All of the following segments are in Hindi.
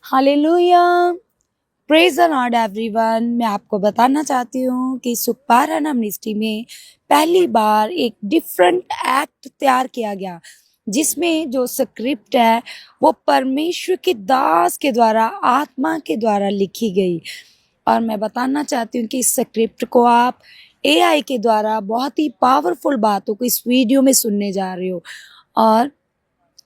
Hallelujah, praise the Lord everyone. मैं आपको बताना चाहती हूँ कि सुखपारा मिनिस्ट्री में पहली बार एक डिफरेंट एक्ट तैयार किया गया, जिसमें जो स्क्रिप्ट है वो परमेश्वर के दास के द्वारा, आत्मा के द्वारा लिखी गई। और मैं बताना चाहती हूँ कि इस स्क्रिप्ट को आप एआई के द्वारा बहुत ही पावरफुल बातों को इस वीडियो में सुनने जा रहे हो। और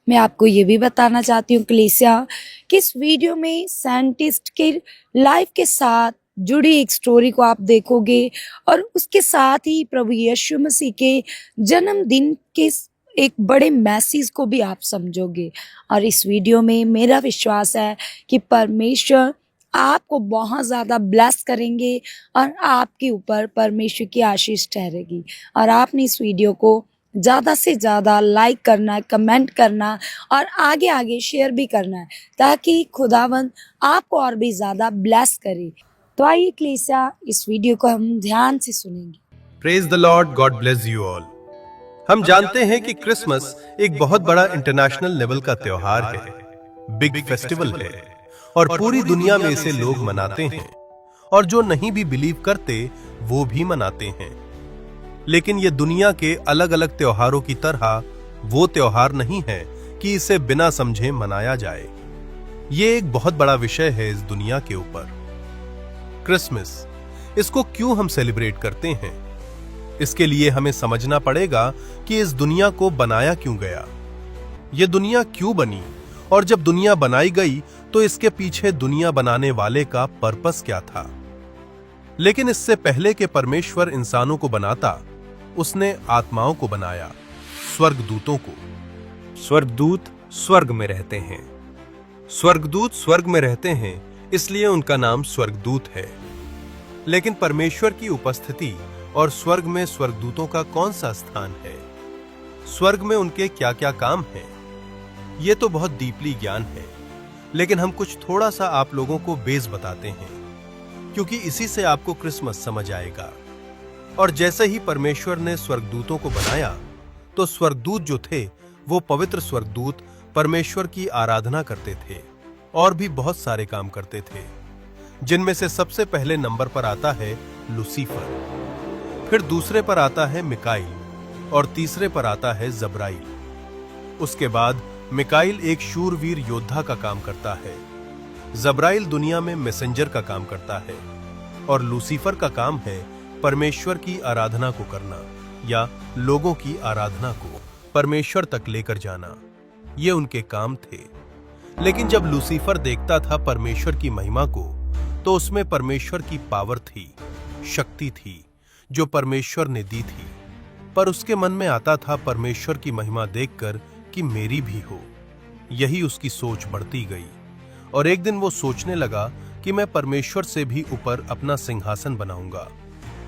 मैं आपको ये भी बताना चाहती हूँ कलीसिया कि इस वीडियो में साइंटिस्ट के लाइफ के साथ जुड़ी एक स्टोरी को आप देखोगे और उसके साथ ही प्रभु यीशु मसीह के जन्मदिन के एक बड़े मैसेज को भी आप समझोगे। और इस वीडियो में मेरा विश्वास है कि परमेश्वर आपको बहुत ज़्यादा ब्लेस करेंगे और आपके ऊपर परमेश्वर की आशीष ठहरेगी। और आपने इस वीडियो को ज़्यादा से ज़्यादा लाइक करना है, कमेंट करना और आगे आगे शेयर भी करना है, ताकि खुदावंद आपको और भी ज़्यादा ब्लेस करे। तो आइए कलीसिया, इस वीडियो को हम ध्यान से सुनेंगे। Praise the Lord, God bless you all. हम जानते हैं कि क्रिसमस एक बहुत बड़ा इंटरनेशनल लेवल का त्योहार है, बिग फेस्टिवल है और पूरी दुनिया में इसे लोग मनाते हैं। और जो नहीं भी बिलीव करते वो भी मनाते हैं। लेकिन ये दुनिया के अलग अलग त्योहारों की तरह वो त्योहार नहीं है कि इसे बिना समझे मनाया जाए। ये एक बहुत बड़ा विषय है इस दुनिया के ऊपर। क्रिसमस, इसको क्यों हम सेलिब्रेट करते हैं? इसके लिए हमें समझना पड़ेगा कि इस दुनिया को बनाया क्यों गया, ये दुनिया क्यों बनी, और जब दुनिया बनाई गई तो इसके पीछे दुनिया बनाने वाले का पर्पस क्या था। लेकिन इससे पहले के परमेश्वर इंसानों को बनाता, उसने आत्माओं को बनाया, स्वर्गदूतों को। स्वर्गदूत स्वर्ग में रहते हैं। स्वर्गदूत स्वर्ग में रहते हैं, इसलिए उनका नाम स्वर्गदूत है। लेकिन परमेश्वर की उपस्थिति और स्वर्ग में स्वर्गदूतों का कौन सा स्थान है? स्वर्ग में उनके क्या क्या काम हैं? ये तो बहुत डीपली ज्ञान है, लेकिन हम कुछ थोड़ा सा आप लोगों को बेस बताते हैं, क्योंकि इसी से आपको क्रिसमस समझ आएगा। और जैसे ही परमेश्वर ने स्वर्गदूतों को बनाया, तो स्वर्गदूत जो थे वो पवित्र स्वर्गदूत परमेश्वर की आराधना करते थे और भी बहुत सारे काम करते थे, जिनमें से सबसे पहले नंबर पर आता है लूसीफर, फिर दूसरे पर आता है मिकाइल और तीसरे पर आता है जब्राइल। उसके बाद मिकाइल एक शूरवीर योद्धा का काम करता है, जब्राइल दुनिया में मैसेंजर का काम करता है और लूसीफर का काम है परमेश्वर की आराधना को करना या लोगों की आराधना को परमेश्वर तक लेकर जाना। ये उनके काम थे। लेकिन जब लूसीफर देखता था परमेश्वर की महिमा को, तो उसमें परमेश्वर की पावर थी, शक्ति थी जो परमेश्वर ने दी थी। पर उसके मन में आता था परमेश्वर की महिमा देखकर कि मेरी भी हो। यही उसकी सोच बढ़ती गई और एक दिन वो सोचने लगा कि मैं परमेश्वर से भी ऊपर अपना सिंहासन बनाऊंगा।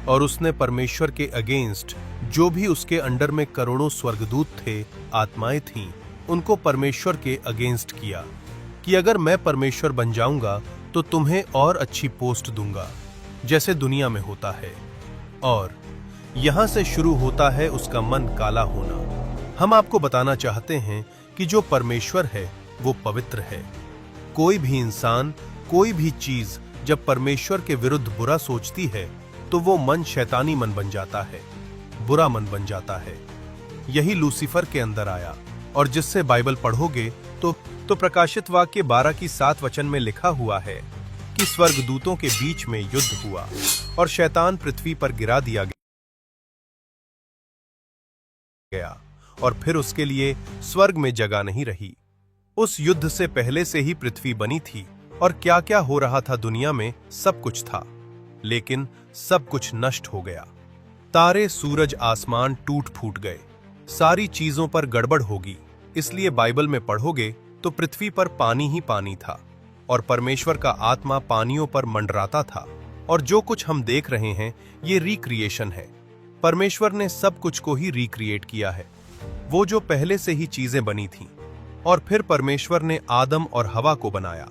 और उसने परमेश्वर के अगेंस्ट जो भी उसके अंडर में करोड़ों स्वर्गदूत थे, आत्माएं थीं, उनको परमेश्वर के अगेंस्ट किया कि अगर मैं परमेश्वर बन जाऊंगा तो तुम्हें और अच्छी पोस्ट दूंगा, जैसे दुनिया में होता है। और यहां से शुरू होता है उसका मन काला होना। हम आपको बताना चाहते हैं कि जो परमेश्वर है वो पवित्र है। कोई भी इंसान, कोई भी चीज जब परमेश्वर के विरुद्ध बुरा सोचती है तो वो मन शैतानी मन बन जाता है, बुरा मन बन जाता है। यही लूसीफर के अंदर आया। और जिससे बाइबल पढ़ोगे तो प्रकाशित वाक्य 12:7 में लिखा हुआ है कि स्वर्गदूतों के बीच में युद्ध हुआ और शैतान पृथ्वी पर गिरा दिया गया और फिर उसके लिए स्वर्ग में जगह नहीं रही। उस युद्ध से पहले से ही पृथ्वी बनी थी और क्या क्या हो रहा था दुनिया में सब कुछ था, लेकिन सब कुछ नष्ट हो गया। तारे, सूरज, आसमान टूट फूट गए, सारी चीजों पर गड़बड़ होगी। इसलिए बाइबल में पढ़ोगे तो पृथ्वी पर पानी ही पानी था और परमेश्वर का आत्मा पानियों पर मंडराता था। और जो कुछ हम देख रहे हैं ये रिक्रिएशन है। परमेश्वर ने सब कुछ को ही रिक्रिएट किया है, वो जो पहले से ही चीजें बनी थीं। और फिर परमेश्वर ने आदम और हवा को बनाया।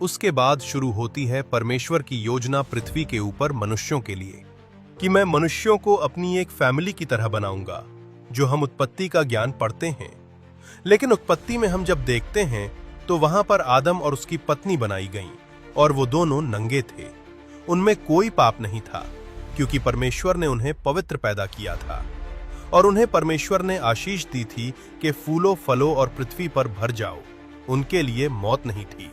उसके बाद शुरू होती है परमेश्वर की योजना पृथ्वी के ऊपर मनुष्यों के लिए, कि मैं मनुष्यों को अपनी एक फैमिली की तरह बनाऊंगा, जो हम उत्पत्ति का ज्ञान पढ़ते हैं। लेकिन उत्पत्ति में हम जब देखते हैं तो वहां पर आदम और उसकी पत्नी बनाई गईं और वो दोनों नंगे थे। उनमें कोई पाप नहीं था क्योंकि परमेश्वर ने उन्हें पवित्र पैदा किया था और उन्हें परमेश्वर ने आशीष दी थी कि फूलों, फलों और पृथ्वी पर भर जाओ। उनके लिए मौत नहीं थी।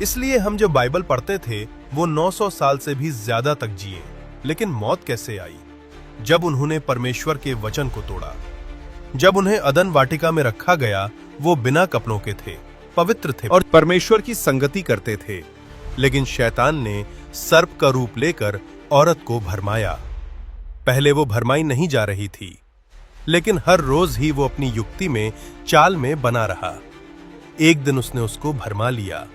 इसलिए हम जो बाइबल पढ़ते थे वो 900 साल से भी ज्यादा तक जिए। लेकिन मौत कैसे आई? जब उन्होंने परमेश्वर के वचन को तोड़ा। जब उन्हें अदन वाटिका में रखा गया, वो बिना कपड़ों के थे, पवित्र थे और परमेश्वर की संगति करते थे। लेकिन शैतान ने सर्प का रूप लेकर औरत को भरमाया। पहले वो भरमाई नहीं जा रही थी, लेकिन हर रोज ही वो अपनी युक्ति में, चाल में बना रहा। एक दिन उसने उसको भरमा लिया।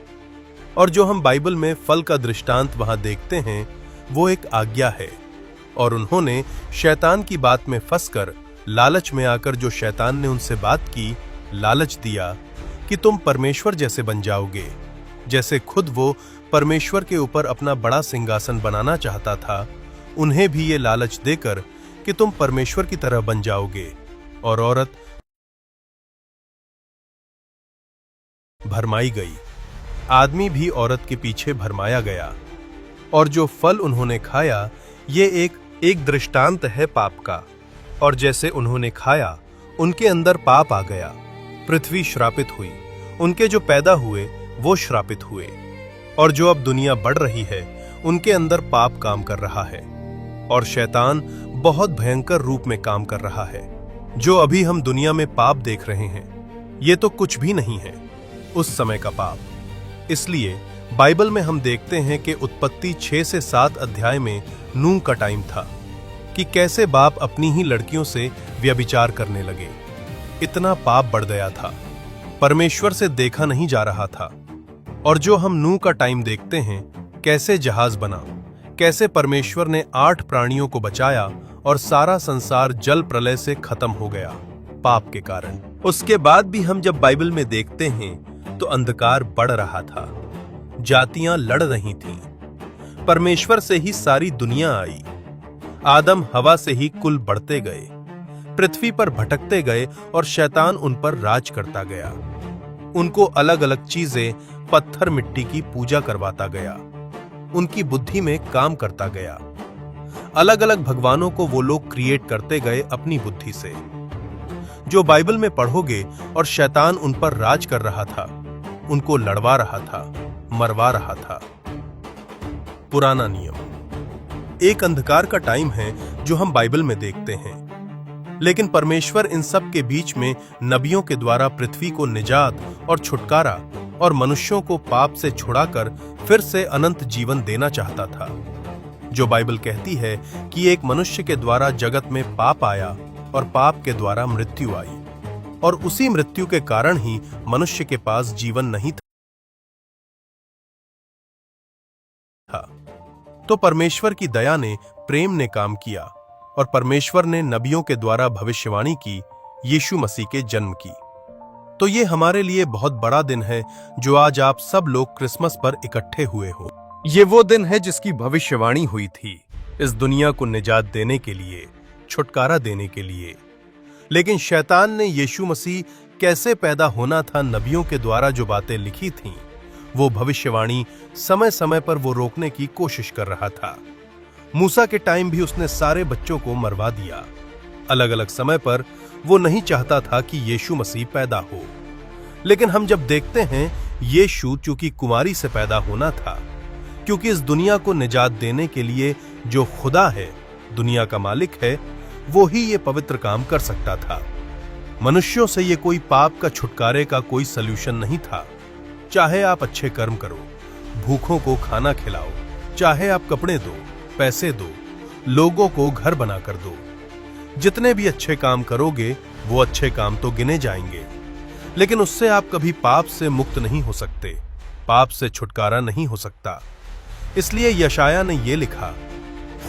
और जो हम बाइबल में फल का दृष्टांत वहां देखते हैं वो एक आज्ञा है। और उन्होंने शैतान की बात में फंसकर, लालच में आकर जो शैतान ने उनसे बात की, लालच दिया कि तुम परमेश्वर जैसे बन जाओगे। जैसे खुद वो परमेश्वर के ऊपर अपना बड़ा सिंहासन बनाना चाहता था, उन्हें भी ये लालच देकर कि तुम परमेश्वर की तरह बन जाओगे। और औरत भरमाई गई। आदमी भी औरत के पीछे भरमाया गया। और जो फल उन्होंने खाया, ये एक दृष्टांत है पाप का। और जैसे उन्होंने खाया, उनके अंदर पाप आ गया। पृथ्वी श्रापित हुई। उनके जो पैदा हुए वो श्रापित हुए। और जो अब दुनिया बढ़ रही है, उनके अंदर पाप काम कर रहा है। और शैतान बहुत भयंकर रूप में काम कर रहा है। जो अभी हम दुनिया में पाप देख रहे हैं, ये तो कुछ भी नहीं है उस समय का पाप। इसलिए बाइबल में हम देखते हैं कि उत्पत्ति 6 से 7 अध्याय में नूह का टाइम था कि कैसे बाप अपनी ही लड़कियों से व्यभिचार करने लगे। इतना पाप बढ़ गया था, परमेश्वर से देखा नहीं जा रहा था। और जो हम नूह का टाइम देखते हैं, कैसे जहाज बना, कैसे परमेश्वर ने 8 प्राणियों को बचाया और सारा संसार जल प्रलय से खत्म हो गया पाप के कारण। उसके बाद भी हम जब बाइबल में देखते हैं तो अंधकार बढ़ रहा था, जातियां लड़ रही थीं। परमेश्वर से ही सारी दुनिया आई। आदम हवा से ही कुल बढ़ते गए, पृथ्वी पर भटकते गए और शैतान उन पर राज करता गया। उनको अलग अलग चीजें, पत्थर मिट्टी की पूजा करवाता गया, उनकी बुद्धि में काम करता गया। अलग अलग भगवानों को वो लोग क्रिएट करते गए अपनी बुद्धि से। जो बाइबल में पढ़ोगे, और शैतान उन पर राज कर रहा था, उनको लड़वा रहा था, मरवा रहा था। पुराना नियम एक अंधकार का टाइम है जो हम बाइबल में देखते हैं। लेकिन परमेश्वर इन सब के बीच में नबियों के द्वारा पृथ्वी को निजात और छुटकारा और मनुष्यों को पाप से छुड़ाकर फिर से अनंत जीवन देना चाहता था। जो बाइबल कहती है कि एक मनुष्य के द्वारा जगत में पाप आया और पाप के द्वारा मृत्यु आई, और उसी मृत्यु के कारण ही मनुष्य के पास जीवन नहीं था। तो परमेश्वर की दया ने, प्रेम ने काम किया और परमेश्वर ने नबियों के द्वारा भविष्यवाणी की, यीशु मसीह के जन्म की। तो ये हमारे लिए बहुत बड़ा दिन है जो आज आप सब लोग क्रिसमस पर इकट्ठे हुए हो। ये वो दिन है जिसकी भविष्यवाणी हुई थी, इस दुनिया को निजात देने के लिए, छुटकारा देने के लिए। लेकिन शैतान ने यीशु मसीह कैसे पैदा होना था, नबियों के द्वारा जो बातें लिखी थीं, वो भविष्यवाणी समय समय पर वो रोकने की कोशिश कर रहा था। मूसा के टाइम भी उसने सारे बच्चों को मरवा दिया। अलग अलग समय पर वो नहीं चाहता था कि यीशु मसीह पैदा हो। लेकिन हम जब देखते हैं यीशु चूंकि कुमारी से पैदा होना था, क्योंकि इस दुनिया को निजात देने के लिए जो खुदा है, दुनिया का मालिक है, वो ही ये पवित्र काम कर सकता था। मनुष्यों से ये कोई पाप का छुटकारे का कोई सल्यूशन नहीं था। चाहे आप अच्छे कर्म करो, भूखों को खाना खिलाओ, चाहे आप कपड़े दो, पैसे दो, लोगों को घर बना कर दो, जितने भी अच्छे काम करोगे वो अच्छे काम तो गिने जाएंगे। लेकिन उससे आप कभी पाप से मुक्त नहीं हो सकते, पाप से छुटकारा नहीं हो सकता। इसलिए यशाया ने ये लिखा,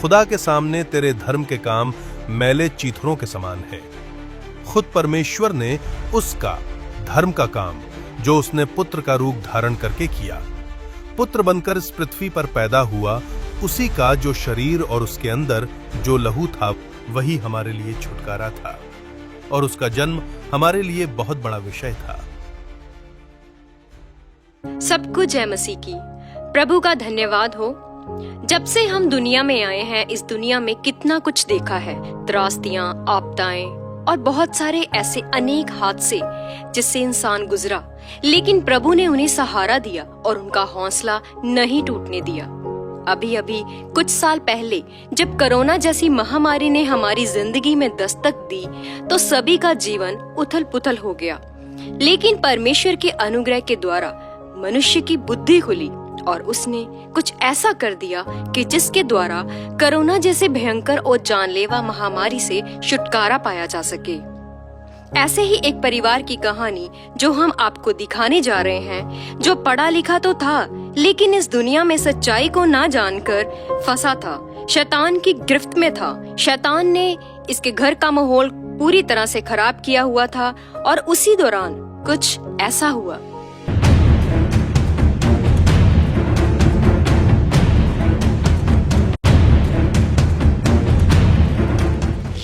खुदा के सामने तेरे धर्म के काम मैले चीथड़ों के समान है। खुद परमेश्वर ने उसका धर्म का काम जो उसने पुत्र का रूप धारण करके किया, पुत्र बनकर इस पृथ्वी पर पैदा हुआ, उसी का जो शरीर और उसके अंदर जो लहू था, वही हमारे लिए छुटकारा था। और उसका जन्म हमारे लिए बहुत बड़ा विषय था। सबको जय मसीह की। प्रभु का धन्यवाद हो। जब से हम दुनिया में आए हैं, इस दुनिया में कितना कुछ देखा है। त्रासदियां, आपदाएं और बहुत सारे ऐसे अनेक हादसे जिससे इंसान गुजरा, लेकिन प्रभु ने उन्हें सहारा दिया और उनका हौसला नहीं टूटने दिया। अभी अभी कुछ साल पहले जब कोरोना जैसी महामारी ने हमारी जिंदगी में दस्तक दी तो सभी का जीवन उथल पुथल हो गया, लेकिन परमेश्वर के अनुग्रह के द्वारा मनुष्य की बुद्धि खुली और उसने कुछ ऐसा कर दिया कि जिसके द्वारा कोरोना जैसे भयंकर और जानलेवा महामारी से छुटकारा पाया जा सके। ऐसे ही एक परिवार की कहानी जो हम आपको दिखाने जा रहे हैं, जो पढ़ा लिखा तो था लेकिन इस दुनिया में सच्चाई को ना जानकर फंसा था, शैतान की गिरफ्त में था। शैतान ने इसके घर का माहौल पूरी तरह से खराब किया हुआ था और उसी दौरान कुछ ऐसा हुआ।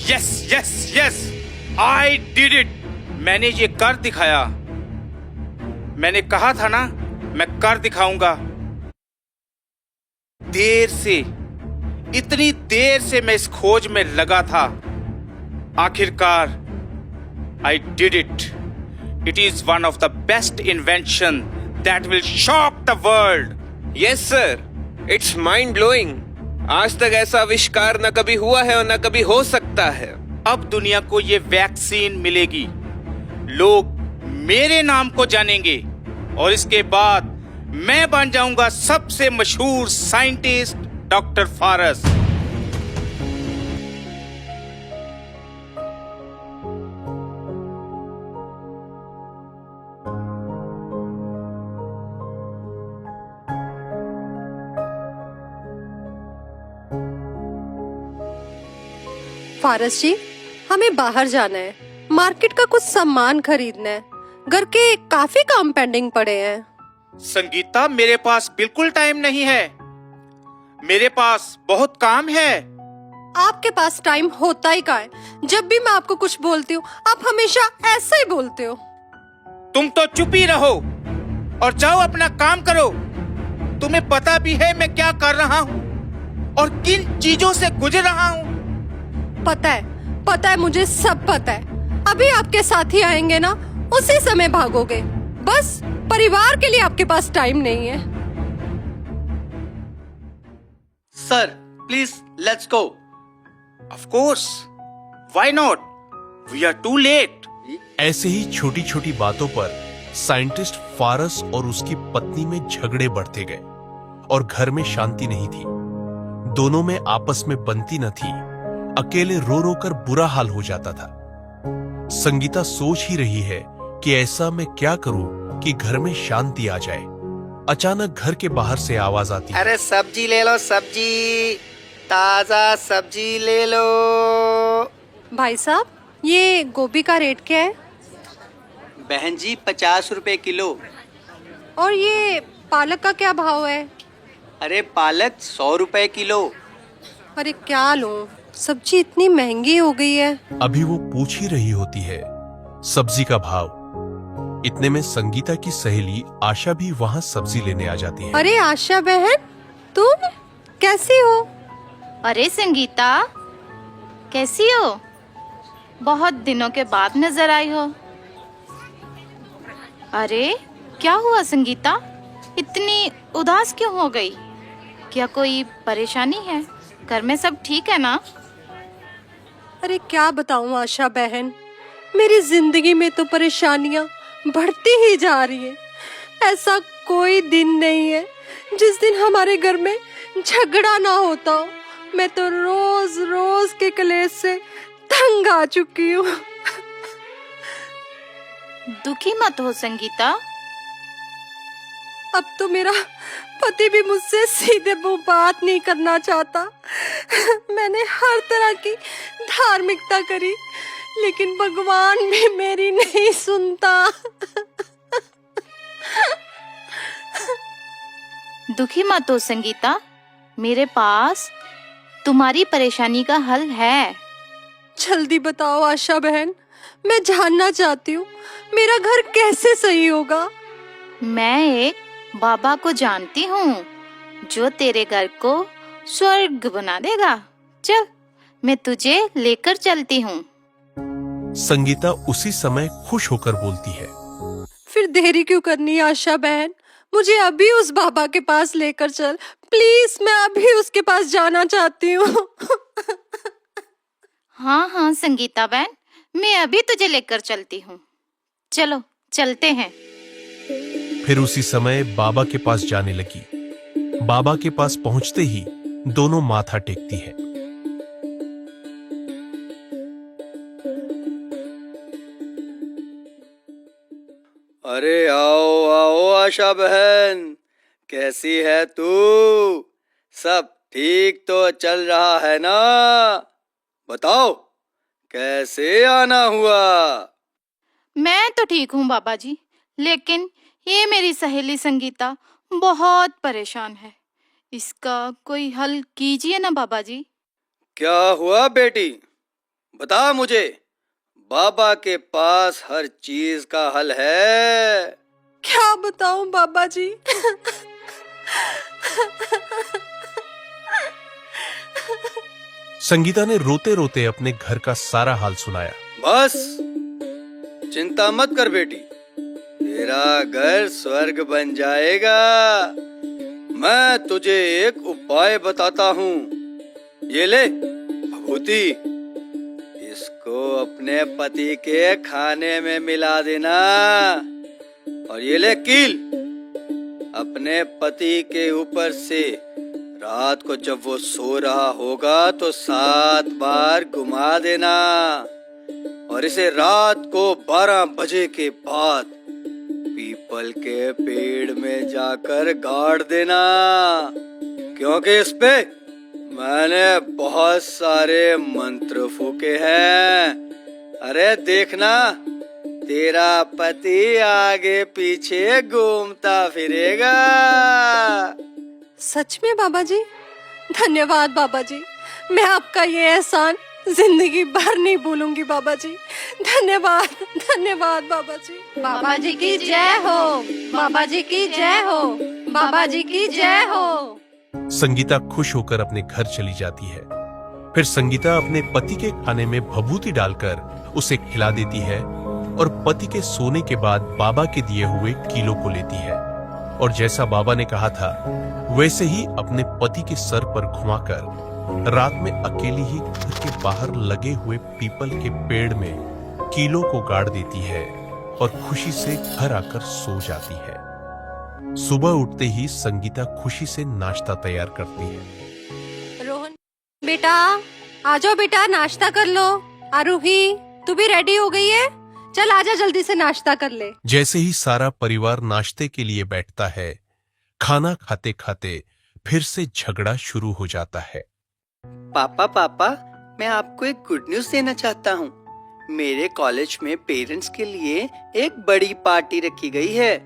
Yes yes yes, I did it. मैंने ये कर दिखाया। मैंने कहा था ना, मैं कर दिखाऊंगा। इतनी देर से मैं इस खोज में लगा था। आखिरकार I did it. It is one of the best invention that will shock the world. Yes sir, it's mind blowing. आज तक ऐसा आविष्कार न कभी हुआ है और न कभी हो सकता है। अब दुनिया को ये वैक्सीन मिलेगी, लोग मेरे नाम को जानेंगे और इसके बाद मैं बन जाऊंगा सबसे मशहूर साइंटिस्ट डॉक्टर फारस। फारस जी, हमें बाहर जाना है, मार्केट का कुछ सामान खरीदना है। घर के काफी काम पेंडिंग पड़े हैं। संगीता, मेरे पास बिल्कुल टाइम नहीं है। मेरे पास बहुत काम है। आपके पास टाइम होता ही कहाँ है? जब भी मैं आपको कुछ बोलती हूँ आप हमेशा ऐसा ही बोलते हो। तुम तो चुप ही रहो और जाओ अपना काम करो। तुम्हें पता भी है मैं क्या कर रहा हूँ और किन चीजों से गुजर रहा हूँ। पता है, मुझे सब पता है। अभी आपके साथी आएंगे ना, उसी समय भागोगे। बस परिवार के लिए आपके पास टाइम नहीं है। Sir please let's go. Of course, why not? We are too late. ऐसे ही छोटी छोटी बातों पर साइंटिस्ट फारस और उसकी पत्नी में झगड़े बढ़ते गए और घर में शांति नहीं थी। दोनों में आपस में बनती न थी। अकेले रो रो कर बुरा हाल हो जाता था। संगीता सोच ही रही है कि ऐसा मैं क्या करूं कि घर में शांति आ जाए। अचानक घर के बाहर से आवाज आती है, अरे सब्जी ले लो, सब्जी, ताजा सब्जी ले लो। भाई साहब, ये गोभी का रेट क्या है? बहन जी 50 रुपए किलो। और ये पालक का क्या भाव है? अरे पालक 100 रुपए किलो। अरे क्या लूं, सब्जी इतनी महंगी हो गई है। अभी वो पूछ ही रही होती है सब्जी का भाव। इतने में संगीता की सहेली आशा भी वहाँ सब्जी लेने आ जाती है। अरे आशा बहन, तुम कैसी हो? अरे संगीता, कैसी हो? बहुत दिनों के बाद नजर आई हो। अरे क्या हुआ संगीता, इतनी उदास क्यों हो गई? क्या कोई परेशानी है? घर में सब ठीक है ना? अरे क्या बताऊं आशा बहन, मेरी जिंदगी में तो परेशानियां बढ़ती ही जा रही है। ऐसा कोई दिन नहीं है जिस दिन हमारे घर में झगड़ा ना होता हो। मैं तो रोज रोज के कलेश से तंग आ चुकी हूँ। दुखी मत हो संगीता। अब तो मेरा पति भी मुझसे सीधे वो बात नहीं करना चाहता। मैंने हर तरह की धार्मिकता करी, लेकिन भगवान भी मेरी नहीं सुनता। दुखी मत हो संगीता, मेरे पास तुम्हारी परेशानी का हल है। जल्दी बताओ आशा बहन, मैं जानना चाहती हूँ मेरा घर कैसे सही होगा। मैं एक बाबा को जानती हूँ, जो तेरे घर को स्वर्ग बना देगा। चल, मैं तुझे लेकर चलती हूँ। संगीता उसी समय खुश होकर बोलती है, फिर देरी क्यों करनी है आशा बहन? मुझे अभी उस बाबा के पास लेकर चल प्लीज, मैं अभी उसके पास जाना चाहती हूँ। हाँ हाँ संगीता बहन, मैं अभी तुझे लेकर चलती हूँ। चलो चलते हैं। फिर उसी समय बाबा के पास जाने लगी। बाबा के पास पहुंचते ही दोनों माथा टेकती है। अरे आओ आओ आशा बहन, कैसी है तू? सब ठीक तो चल रहा है ना? बताओ कैसे आना हुआ? मैं तो ठीक हूँ बाबा जी, लेकिन ये मेरी सहेली संगीता बहुत परेशान है। इसका कोई हल कीजिए ना बाबा जी। क्या हुआ बेटी, बता मुझे। बाबा के पास हर चीज का हल है। क्या बताऊं बाबा जी? संगीता ने रोते रोते अपने घर का सारा हाल सुनाया। बस चिंता मत कर बेटी, तेरा घर स्वर्ग बन जाएगा। मैं तुझे एक उपाय बताता हूँ। ये ले भभूति, इसको अपने पति के खाने में मिला देना। और ये ले कील, अपने पति के ऊपर से रात को जब वो सो रहा होगा तो 7 बार घुमा देना। और इसे रात को 12 बजे के बाद पीपल के पेड़ में जाकर गाड़ देना, क्योंकि इस पे मैंने बहुत सारे मंत्र फूके हैं। अरे देखना, तेरा पति आगे पीछे घूमता फिरेगा। सच में बाबा जी? धन्यवाद बाबा जी, मैं आपका ये एहसान जिंदगी भर नहीं भूलूंगी बाबा जी। धन्यवाद धन्यवाद बाबा जी। बाबा जी की जय हो, बाबा जी की जय हो, बाबा जी की जय हो। संगीता खुश होकर अपने घर चली जाती है। फिर संगीता अपने पति के खाने में भभूति डालकर उसे खिला देती है और पति के सोने के बाद बाबा के दिए हुए कीलों को लेती है और जैसा बाबा ने कहा था वैसे ही अपने पति के सर पर घुमाकर रात में अकेली ही घर के बाहर लगे हुए पीपल के पेड़ में कीलों को गाड़ देती है और खुशी से घर आकर सो जाती है। सुबह उठते ही संगीता खुशी से नाश्ता तैयार करती है। रोहन बेटा, आ जाओ बेटा, नाश्ता कर लो। आरूही, तू भी रेडी हो गई है? चल आजा, जल्दी से नाश्ता कर ले। जैसे ही सारा परिवार नाश्ते के लिए बैठता है, खाना खाते खाते फिर से झगड़ा शुरू हो जाता है। पापा पापा, मैं आपको एक गुड न्यूज देना चाहता हूँ। मेरे कॉलेज में पेरेंट्स के लिए एक बड़ी पार्टी रखी गई है।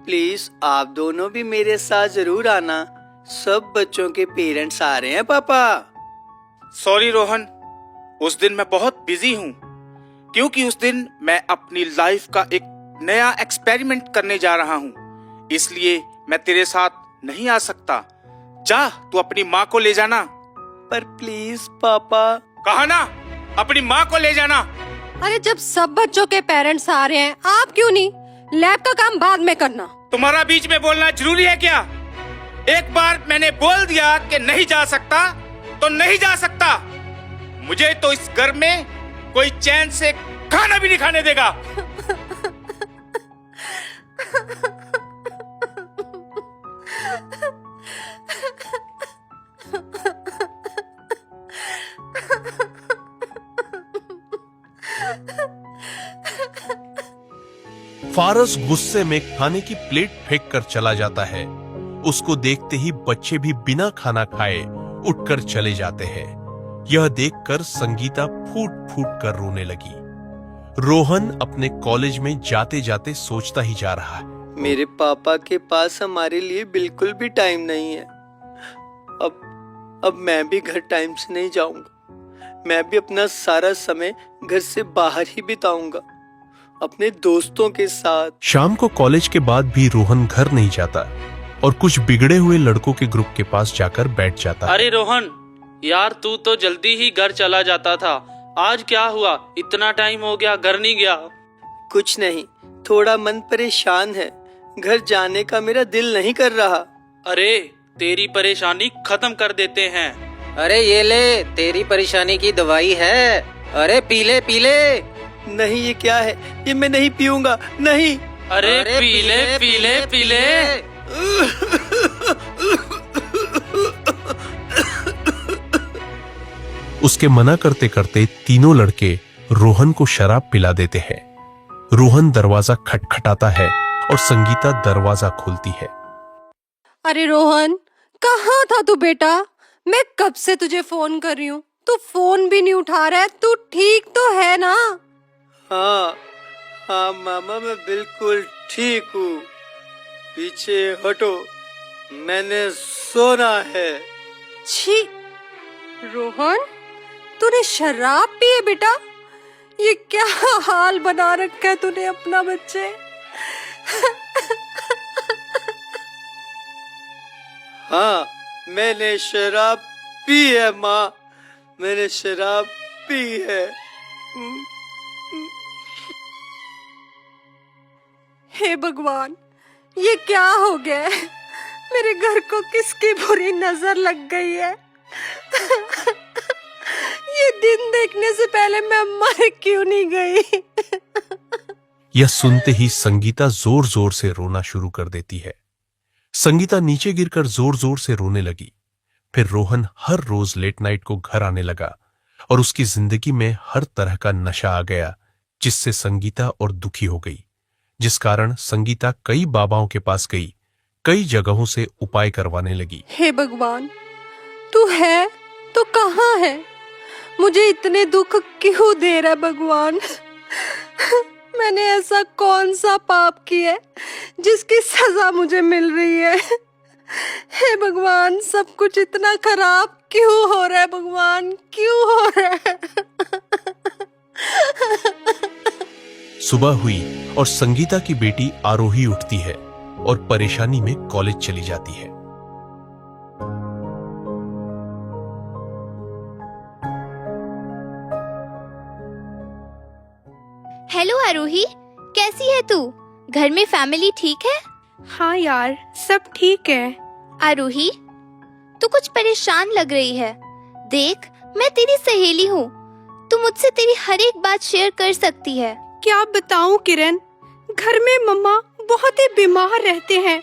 प्लीज आप दोनों भी मेरे साथ जरूर आना। सब बच्चों के पेरेंट्स आ रहे हैं पापा। सॉरी रोहन, उस दिन मैं बहुत बिजी हूँ, क्योंकि उस दिन मैं अपनी लाइफ का एक नया एक्सपेरिमेंट करने जा रहा हूँ, इसलिए मैं तेरे साथ नहीं आ सकता। जा, तू अपनी माँ को ले जाना। पर प्लीज पापा। कहा ना, अपनी माँ को ले जाना। अरे जब सब बच्चों के पेरेंट्स आ रहे हैं, आप क्यों नहीं? लैब का काम बाद में करना। तुम्हारा बीच में बोलना जरूरी है क्या? एक बार मैंने बोल दिया कि नहीं जा सकता तो नहीं जा सकता। मुझे तो इस घर में कोई चैन से खाना भी नहीं खाने देगा। फारस गुस्से में खाने की प्लेट फेंक कर चला जाता है। उसको देखते ही बच्चे भी बिना खाना खाए उठकर चले जाते हैं। यह देखकर संगीता फूट फूट कर रोने लगी। रोहन अपने कॉलेज में जाते जाते सोचता ही जा रहा है, मेरे पापा के पास हमारे लिए बिल्कुल भी टाइम नहीं है। अब मैं भी घर टाइम से नहीं जाऊंगा। मैं भी अपना सारा समय घर से बाहर ही बिताऊंगा। अपने दोस्तों के साथ। शाम को कॉलेज के बाद भी रोहन घर नहीं जाता और कुछ बिगड़े हुए लड़कों के ग्रुप के पास जाकर बैठ जाता है। अरे रोहन यार, तू तो जल्दी ही घर चला जाता था, आज क्या हुआ? इतना टाइम हो गया घर नहीं गया। कुछ नहीं, थोड़ा मन परेशान है, घर जाने का मेरा दिल नहीं कर रहा। अरे तेरी परेशानी खत्म कर देते हैं। अरे ये ले, तेरी परेशानी की दवाई है। अरे पी ले पी ले। नहीं, ये क्या है? ये मैं नहीं पीऊंगा, नहीं। अरे पी ले पी ले पी ले। उसके मना करते करते तीनों लड़के रोहन को शराब पिला देते हैं। रोहन दरवाजा खटखटाता है और संगीता दरवाजा खोलती है। अरे रोहन, कहाँ था तू बेटा? मैं कब से तुझे फोन कर रही हूँ, तू फोन भी नहीं उठा रहा है। तू ठीक तो है ना? हाँ हाँ मामा, मैं बिल्कुल ठीक हूँ। पीछे हटो, मैंने सोना है। छी रोहन, तूने शराब पी है बेटा? ये क्या हाल बना रखा है तूने अपना बच्चे? हाँ, मैंने शराब पी है माँ, मैंने शराब पी है। हे भगवान, ये क्या हो गया है? मेरे घर को किसकी बुरी नजर लग गई है? ये दिन देखने से पहले मैं मर क्यों नहीं गई? यह सुनते ही संगीता जोर जोर से रोना शुरू कर देती है। संगीता नीचे गिरकर जोर जोर से रोने लगी। फिर रोहन हर रोज लेट नाइट को घर आने लगा और उसकी जिंदगी में हर तरह का नशा आ गया, जिससे संगीता और दुखी हो गई। जिस कारण संगीता कई बाबाओं के पास गई, कई जगहों से उपाय करवाने लगी। हे भगवान, तू है तो कहाँ है? मुझे इतने दुख क्यों दे रहा है भगवान? मैंने ऐसा कौन सा पाप किया है जिसकी सजा मुझे मिल रही है? हे भगवान, सब कुछ इतना खराब क्यों हो रहा है भगवान, क्यों हो रहा है? सुबह हुई और संगीता की बेटी आरोही उठती है और परेशानी में कॉलेज चली जाती है। हेलो आरोही, कैसी है तू? घर में फैमिली ठीक है? हाँ यार, सब ठीक है। आरोही, तू कुछ परेशान लग रही है। देख, मैं तेरी सहेली हूँ, तू मुझसे तेरी हर एक बात शेयर कर सकती है। क्या बताऊँ किरण, घर में मम्मा बहुत ही बीमार रहते हैं,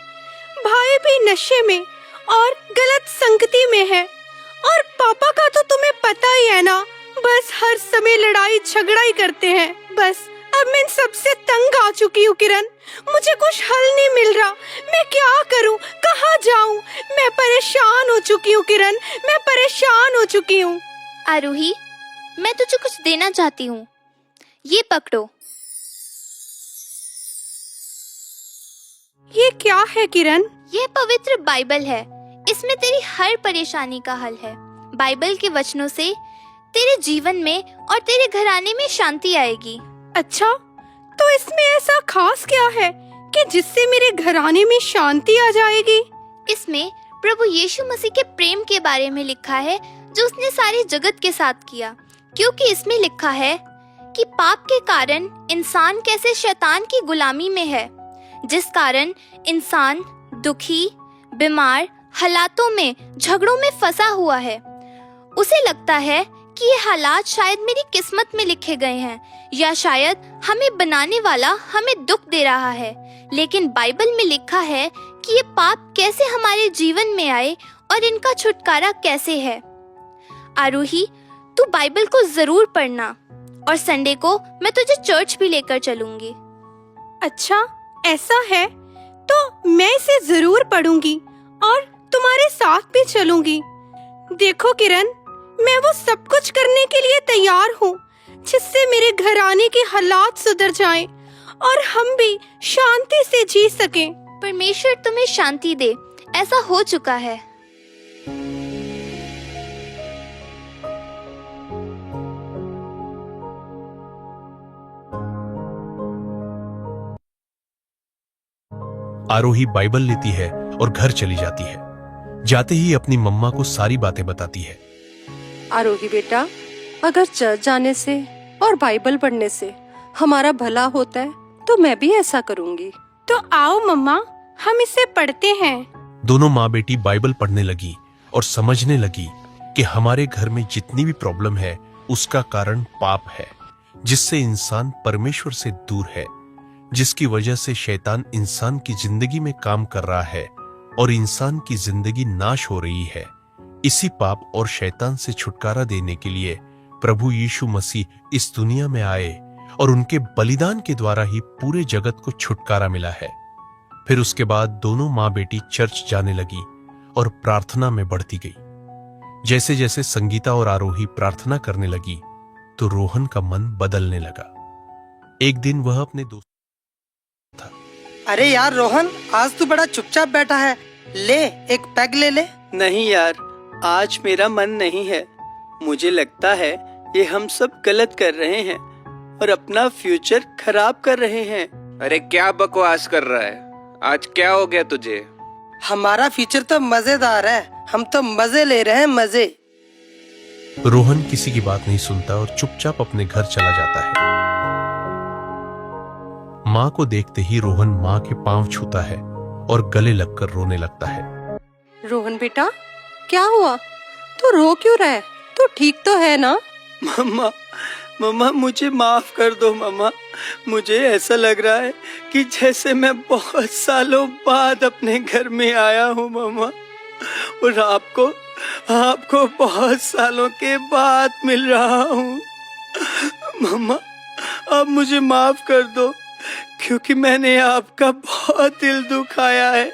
भाई भी नशे में और गलत संगति में है, और पापा का तो तुम्हें पता ही है ना, बस हर समय लड़ाई झगड़ा ही करते हैं। बस अब मैं इन सबसे तंग आ चुकी हूँ किरण, मुझे कुछ हल नहीं मिल रहा। मैं क्या करूँ, कहाँ जाऊँ? मैं परेशान हो चुकी हूँ किरण, मैं परेशान हो चुकी हूँ। आरोही, मैं तुझे कुछ देना चाहती हूँ, ये पकड़ो। ये क्या है किरण? यह पवित्र बाइबल है, इसमें तेरी हर परेशानी का हल है। बाइबल के वचनों से तेरे जीवन में और तेरे घराने में शांति आएगी। अच्छा, तो इसमें ऐसा खास क्या है कि जिससे मेरे घराने में शांति आ जाएगी? इसमें प्रभु यीशु मसीह के प्रेम के बारे में लिखा है, जो उसने सारे जगत के साथ किया। क्योंकि इसमें लिखा है कि पाप के कारण इंसान कैसे शैतान की गुलामी में है, जिस कारण इंसान दुखी, बीमार, हालातों में, झगड़ों में फंसा हुआ है। उसे लगता है कि ये हालात शायद मेरी किस्मत में लिखे गए हैं, या शायद हमें बनाने वाला हमें दुख दे रहा है। लेकिन बाइबल में लिखा है कि ये पाप कैसे हमारे जीवन में आए और इनका छुटकारा कैसे है। आरोही, तू बाइबल को जरूर पढ़ना, और संडे को मैं तुझे चर्च भी लेकर चलूंगी। अच्छा, ऐसा है तो मैं इसे जरूर पढ़ूंगी और तुम्हारे साथ भी चलूंगी। देखो किरण, मैं वो सब कुछ करने के लिए तैयार हूँ जिससे मेरे घराने के हालात सुधर जाएं और हम भी शांति से जी सकें। परमेश्वर तुम्हें शांति दे, ऐसा हो चुका है। आरोही बाइबल लेती है और घर चली जाती है। जाते ही अपनी मम्मा को सारी बातें बताती है। आरोही बेटा, अगर चर्च जाने से और बाइबल पढ़ने से हमारा भला होता है तो मैं भी ऐसा करूंगी। तो आओ मम्मा, हम इसे पढ़ते हैं। दोनों माँ बेटी बाइबल पढ़ने लगी और समझने लगी कि हमारे घर में जितनी भी प्रॉब्लम है उसका कारण पाप है, जिससे इंसान परमेश्वर से दूर है, जिसकी वजह से शैतान इंसान की जिंदगी में काम कर रहा है और इंसान की जिंदगी नाश हो रही है। इसी पाप और शैतान से छुटकारा देने के लिए प्रभु यीशु मसीह इस दुनिया में आए और उनके बलिदान के द्वारा ही पूरे जगत को छुटकारा मिला है। फिर उसके बाद दोनों माँ बेटी चर्च जाने लगी और प्रार्थना में बढ़ती गई। जैसे जैसे संगीता और आरोही प्रार्थना करने लगी तो रोहन का मन बदलने लगा। एक दिन वह अपने दोस्त था। अरे यार रोहन, आज तू बड़ा चुपचाप बैठा है, ले एक पैग ले ले। नहीं यार, आज मेरा मन नहीं है। मुझे लगता है ये हम सब गलत कर रहे हैं और अपना फ्यूचर खराब कर रहे हैं। अरे क्या बकवास कर रहा है? आज क्या हो गया तुझे? हमारा फ्यूचर तो मजेदार है, हम तो मजे ले रहे हैं, मजे। रोहन किसी की बात नहीं सुनता और चुपचाप अपने घर चला जाता है। माँ को देखते ही रोहन माँ के पांव छूता है और गले लगकर रोने लगता है। रोहन बेटा, क्या हुआ? तू रो क्यों रहा है? तू ठीक तो है ना? मम्मा, मम्मा मुझे माफ कर दो मम्मा। मुझे ऐसा लग रहा है कि जैसे मैं बहुत सालों बाद अपने घर में आया हूँ मम्मा, और आपको बहुत सालों के बाद मिल रहा हूँ। मम्मा, आप मुझे माफ कर दो क्योंकि मैंने आपका बहुत दिल दुखाया है।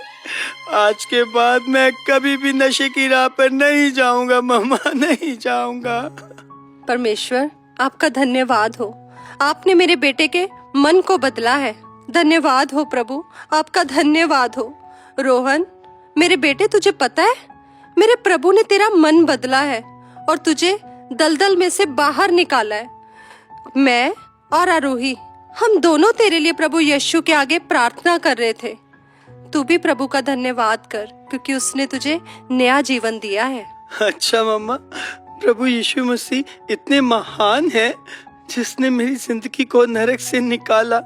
आज के बाद मैं कभी भी नशे की राह पर नहीं जाऊंगा मम्मा, नहीं जाऊंगा। परमेश्वर, आपका धन्यवाद हो, आपने मेरे बेटे के मन को बदला है। धन्यवाद हो प्रभु, आपका धन्यवाद हो। रोहन मेरे बेटे, तुझे पता है मेरे प्रभु ने तेरा मन बदला है और तुझे दलदल में से बाहर निकाला है। मैं और आरोही, हम दोनों तेरे लिए प्रभु यीशु के आगे प्रार्थना कर रहे थे। तू भी प्रभु का धन्यवाद कर क्योंकि उसने तुझे नया जीवन दिया है। अच्छा मम्मा, प्रभु यीशु मसीह इतने महान है जिसने मेरी जिंदगी को नरक से निकाला,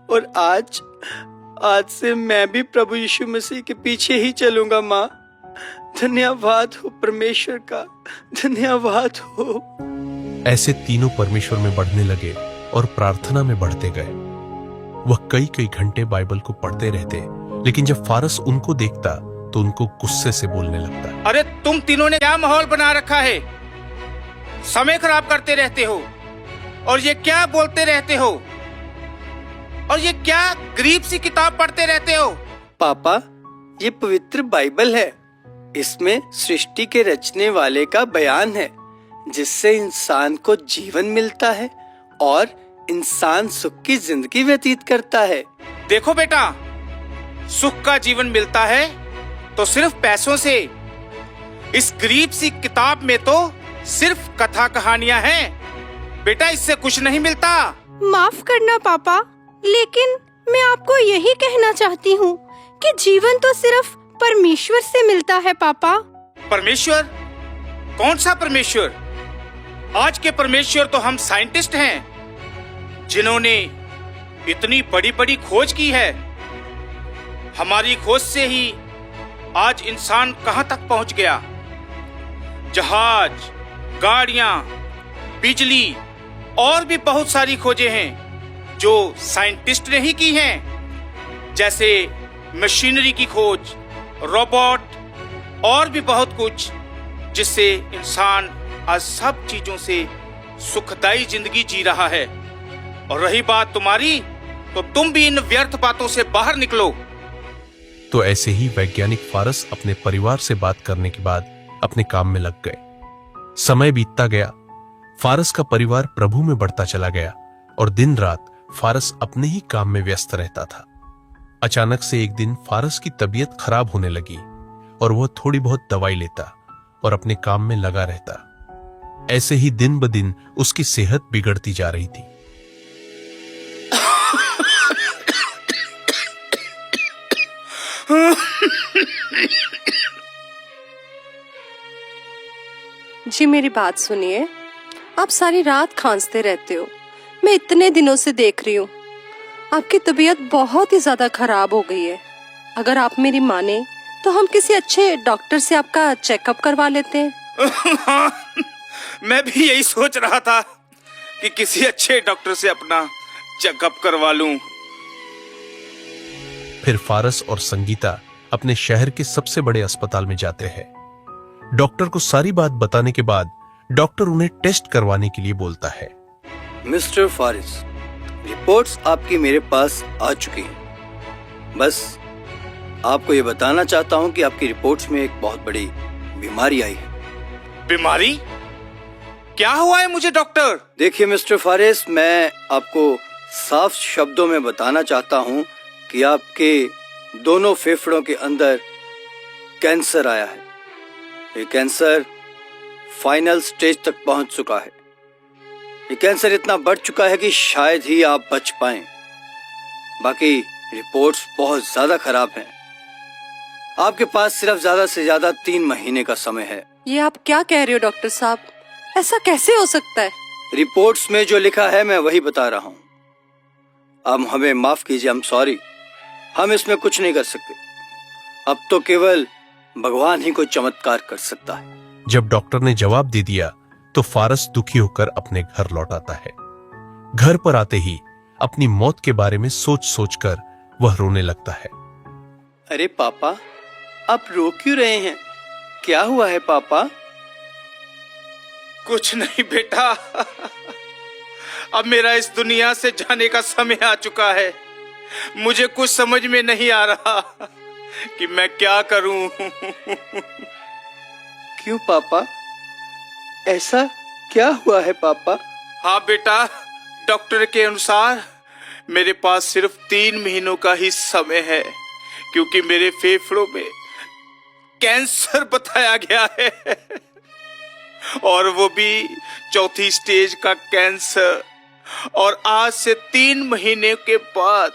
और आज से मैं भी प्रभु यीशु मसीह के पीछे ही चलूंगा माँ। धन्यवाद हो परमेश्वर का, धन्यवाद हो। ऐसे तीनों परमेश्वर में बढ़ने लगे और प्रार्थना में बढ़ते गए। वह कई घंटे बाइबल को पढ़ते रहते, लेकिन जब फारस उनको देखता तो उनको गुस्से से बोलने लगता। अरे तुम तीनों ने क्या माहौल बना रखा है? समय खराब करते रहते हो और ये क्या बोलते रहते हो, और ये क्या गरीब सी किताब पढ़ते रहते हो? पापा, ये पवित्र बाइबल है। इसमें सृष्टि के रचने वाले का बयान है, जिससे इंसान को जीवन मिलता है और इंसान सुख की जिंदगी व्यतीत करता है। देखो बेटा, सुख का जीवन मिलता है तो सिर्फ पैसों से। इस गरीब सी किताब में तो सिर्फ कथा कहानियां हैं बेटा, इससे कुछ नहीं मिलता। माफ करना पापा, लेकिन मैं आपको यही कहना चाहती हूँ कि जीवन तो सिर्फ परमेश्वर से मिलता है पापा। परमेश्वर? कौन सा परमेश्वर? आज के परमेश्वर तो हम साइंटिस्ट हैं जिन्होंने इतनी बड़ी बड़ी खोज की है। हमारी खोज से ही आज इंसान कहां तक पहुंच गया। जहाज, गाड़ियां, बिजली और भी बहुत सारी खोजें हैं जो साइंटिस्ट ने ही की हैं, जैसे मशीनरी की खोज, रोबोट और भी बहुत कुछ, जिससे इंसान आज सब चीजों से सुखदायी जिंदगी जी रहा है। और रही बात तुम्हारी, तो तुम भी इन व्यर्थ बातों से बाहर निकलो। तो ऐसे ही वैज्ञानिक फारस अपने परिवार से बात करने के बाद अपने काम में लग गए। समय बीतता गया, फारस का परिवार प्रभु में बढ़ता चला गया और दिन रात फारस अपने ही काम में व्यस्त रहता था। अचानक से एक दिन फारस की तबीयत खराब होने लगी और वह थोड़ी बहुत दवाई लेता और अपने काम में लगा रहता। ऐसे ही दिन ब दिन उसकी सेहत बिगड़ती जा रही थी। जी मेरी बात सुनिए, आप सारी रात खांसते रहते हो। मैं इतने दिनों से देख रही हूँ, आपकी तबीयत बहुत ही ज्यादा खराब हो गई है। अगर आप मेरी माने तो हम किसी अच्छे डॉक्टर से आपका चेकअप करवा लेते हैं। मैं भी यही सोच रहा था कि किसी अच्छे डॉक्टर से अपना चेकअप करवा लूं। फिर फारस और संगीता अपने शहर के सबसे बड़े अस्पताल में जाते हैं। डॉक्टर को सारी बात बताने के बाद डॉक्टर उन्हें टेस्ट करवाने के लिए बोलता है। मिस्टर फारिस, रिपोर्ट्स आपकी मेरे पास आ चुकी हैं। बस आपको ये बताना चाहता हूँ कि आपकी रिपोर्ट्स में एक बहुत बड़ी बीमारी आई है। बीमारी? क्या हुआ है मुझे डॉक्टर? देखिए मिस्टर फारिस, मैं आपको साफ शब्दों में बताना चाहता हूँ कि आपके दोनों फेफड़ों के अंदर कैंसर आया है। ये कैंसर फाइनल स्टेज तक पहुंच चुका है। ये कैंसर इतना बढ़ चुका है कि शायद ही आप बच पाएं। बाकी रिपोर्ट्स बहुत ज्यादा खराब हैं। आपके पास सिर्फ ज्यादा से ज्यादा 3 महीने का समय है। ये आप क्या कह रहे हो डॉक्टर साहब? ऐसा कैसे हो सकता है? रिपोर्ट्स में जो लिखा है मैं वही बता रहा हूँ। अब हमें माफ कीजिए, I'm सॉरी। हम इसमें कुछ नहीं कर सकते। अब तो केवल भगवान ही कोई चमत्कार कर सकता है। जब डॉक्टर ने जवाब दे दिया तो फारस दुखी होकर अपने घर लौट आता है। घर पर आते ही अपनी मौत के बारे में सोच सोचकर वह रोने लगता है। अरे पापा, आप रो क्यों रहे हैं? क्या हुआ है पापा? कुछ नहीं बेटा, अब मेरा इस दुनिया से जाने का समय आ चुका है। मुझे कुछ समझ में नहीं आ रहा कि मैं क्या करूं। क्यों पापा, ऐसा क्या हुआ है पापा? हाँ बेटा, डॉक्टर के अनुसार मेरे पास सिर्फ 3 महीनों का ही समय है, क्योंकि मेरे फेफड़ों में कैंसर बताया गया है, और वो भी 4थी स्टेज का कैंसर। और आज से 3 महीने के बाद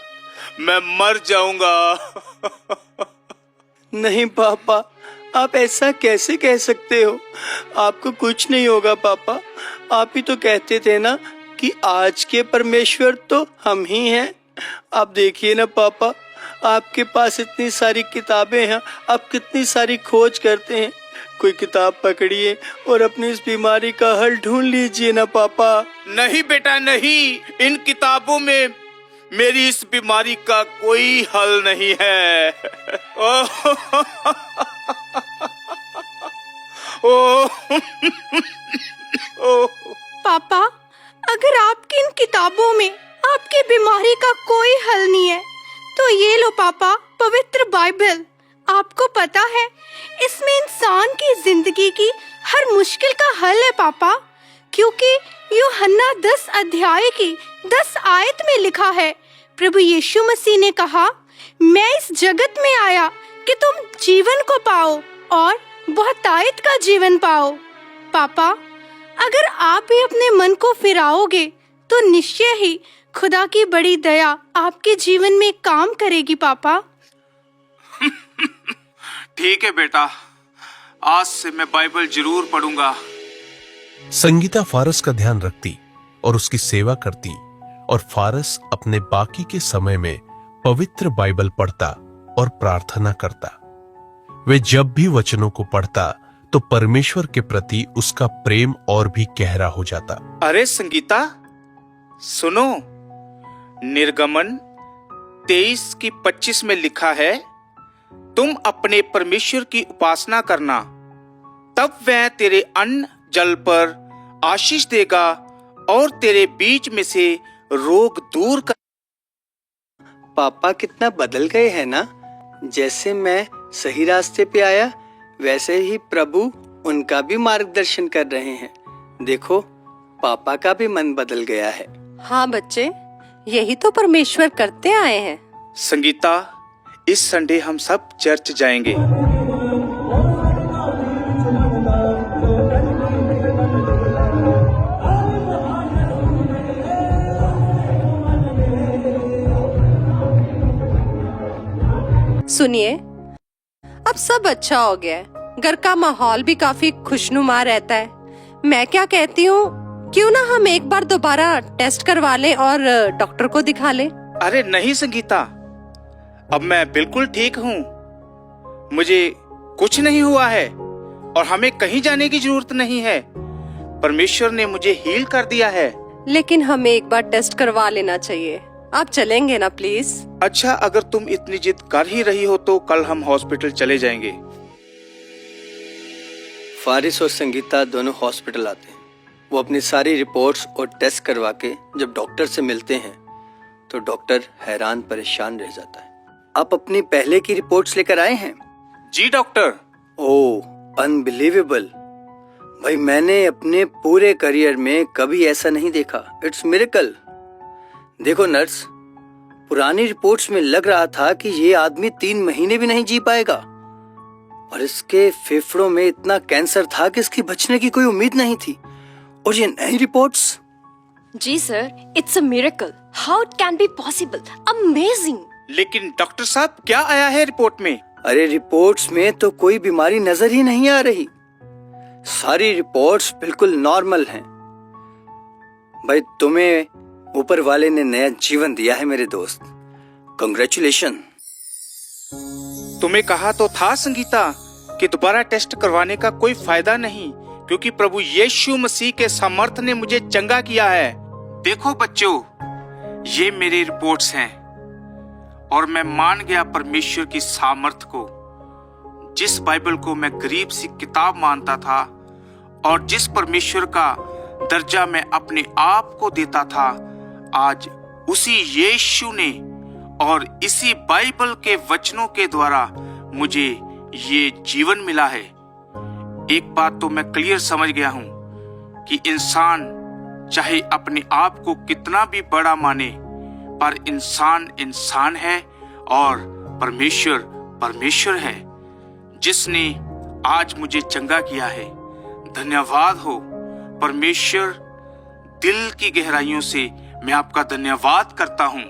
मैं मर जाऊंगा। नहीं पापा, आप ऐसा कैसे कह सकते हो? आपको कुछ नहीं होगा पापा। आप ही तो कहते थे ना कि आज के परमेश्वर तो हम ही हैं। आप देखिए ना पापा, आपके पास इतनी सारी किताबें हैं, आप कितनी सारी खोज करते हैं। कोई किताब पकड़िए और अपनी इस बीमारी का हल ढूंढ लीजिए ना पापा। नहीं बेटा नहीं, इन किताबों में मेरी इस बीमारी का कोई हल नहीं है। पापा, अगर आपकी इन किताबों में आपकी बीमारी का कोई हल नहीं है तो ये लो पापा, पवित्र बाइबल। आपको पता है इसमें इंसान की जिंदगी की हर मुश्किल का हल है पापा, क्योंकि यूहन्ना 10 अध्याय की 10 आयत में लिखा है, प्रभु यीशु मसीह ने कहा, मैं इस जगत में आया कि तुम जीवन को पाओ और बहुतायत का जीवन पाओ। पापा, अगर आप ही अपने मन को फिराओगे तो निश्चय ही खुदा की बड़ी दया आपके जीवन में काम करेगी पापा। ठीक है बेटा, आज से मैं बाइबल जरूर पढ़ूंगा। संगीता फारस का ध्यान रखती और उसकी सेवा करती, और फारस अपने बाकी के समय में पवित्र बाइबल पढ़ता और प्रार्थना करता। वे जब भी वचनों को पढ़ता तो परमेश्वर के प्रति उसका प्रेम और भी गहरा हो जाता। अरे संगीता, सुनो, निर्गमन 23:25 में लिखा है, तुम अपने परमेश्वर की उपासना करना, तब वह तेरे अन्न जल पर आशीष देगा और तेरे बीच में से रोग दूर कर। पापा कितना बदल गए हैं ना। जैसे मैं सही रास्ते पे आया, वैसे ही प्रभु उनका भी मार्गदर्शन कर रहे हैं। देखो, पापा का भी मन बदल गया है। हाँ बच्चे, यही तो परमेश्वर करते आए हैं। संगीता, इस संडे हम सब चर्च जाएंगे। सुनिए, अब सब अच्छा हो गया है। घर का माहौल भी काफी खुशनुमा रहता है। मैं क्या कहती हूँ, क्यों ना हम एक बार दोबारा टेस्ट करवा लें और डॉक्टर को दिखा लें। अरे नहीं संगीता, अब मैं बिल्कुल ठीक हूँ। मुझे कुछ नहीं हुआ है और हमें कहीं जाने की जरूरत नहीं है। परमेश्वर ने मुझे हील कर दिया है। लेकिन हमें एक बार टेस्ट करवा लेना चाहिए। आप चलेंगे ना प्लीज? अच्छा, अगर तुम इतनी जिद कर ही रही हो तो कल हम हॉस्पिटल चले जाएंगे। फारिस और संगीता दोनों हॉस्पिटल आते हैं। वो अपनी सारी रिपोर्ट्स और टेस्ट करवा के जब डॉक्टर से मिलते हैं तो डॉक्टर हैरान परेशान रह जाता है। आप अपनी पहले की रिपोर्ट्स लेकर आए हैं? जी डॉक्टर। ओह, अनबिलीवेबल। भाई, मैंने अपने पूरे करियर में कभी ऐसा नहीं देखा। It's miracle. देखो नर्स, पुरानी रिपोर्ट्स में लग रहा था कि ये आदमी 3 महीने भी नहीं जी पाएगा और इसके फेफड़ों में इतना कैंसर था कि इसकी बचने की कोई उम्मीद नहीं थी। और ये नई रिपोर्ट्स? जी sir, it's a miracle. How it can be possible? Amazing. लेकिन डॉक्टर साहब, क्या आया है रिपोर्ट में? अरे रिपोर्ट्स में तो कोई बीमारी नजर ही नहीं आ रही। सारी रिपोर्ट्स बिल्कुल नॉर्मल हैं। भाई, तुम्हें ऊपर वाले ने नया जीवन दिया है मेरे दोस्त। कांग्रेचुलेशन। तुम्हें कहा तो था संगीता कि दोबारा टेस्ट करवाने का कोई फायदा नहीं, क्योंकि प्रभु यीशु मसीह के सामर्थ ने मुझे चंगा किया है। देखो बच्चों, ये मेरी रिपोर्ट्स हैं और मैं मान गया परमेश्वर की सामर्थ को। जिस बाइबल को मैं गरीब सी किताब मानता था और जिस परमेश्वर का दर्जा मैं अपने आप को देता था, आज उसी यीशु ने और इसी बाइबल के वचनों के द्वारा मुझे ये जीवन मिला है। एक बात तो मैं क्लियर समझ गया हूं कि इंसान चाहे अपने आप को कितना भी बड़ा माने, पर इंसान इंसान है और परमेश्वर परमेश्वर है, जिसने आज मुझे चंगा किया है। धन्यवाद हो परमेश्वर। दिल की गहराइयों से मैं आपका धन्यवाद करता हूं।